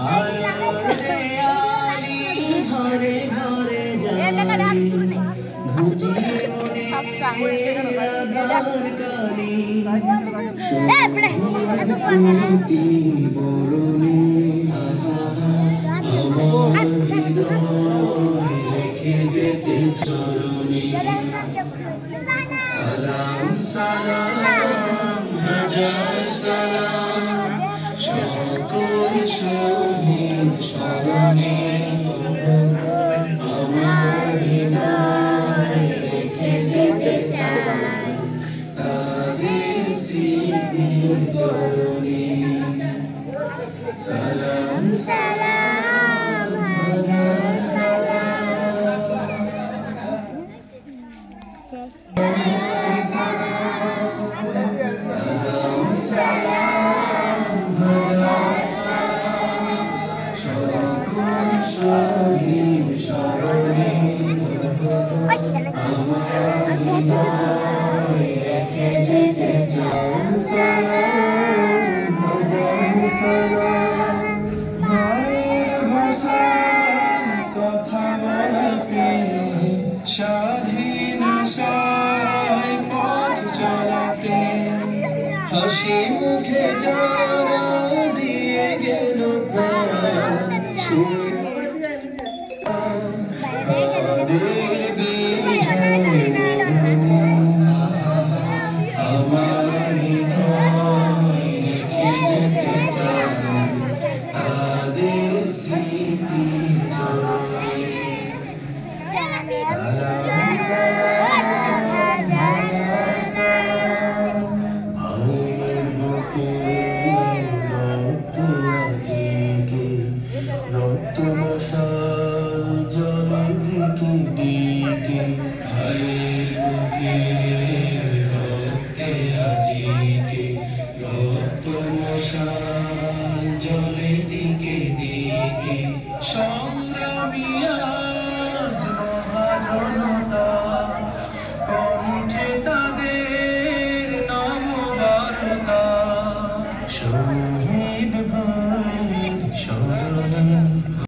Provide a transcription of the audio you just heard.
আলোর দেয়ালি ঘরে ঘরে জালি ঘুচিয়ে মনে রাধার কালি স্মৃতি বরণে আমার হৃদয় রেখে যেতে চরণে সালাম সালাম হাজার সালাম সকল শহীদ স্মরণে আমার হৃদয় রেখে যেতে চাই তাদের স্মৃতি চরণে সালাম সালাম হাজার সালাম সালাম সালাম হাজার সালাম সকল শহীদ স্মরণে আমার হৃদয় রেখে যেতে চাই সালাম হাজার সালাম মায়ের ভাষায় কথা বলাতে স্বাধীন আশায় পথ চলাতে হাসি মুখে যারা দিয়ে গেল প্রাণ তাদের আমার হৃদয় রেখে যেতে চাই তাদের স্মৃতি চরণে সালাম সালাম হাজার সালাম ভাইয়ের বুকে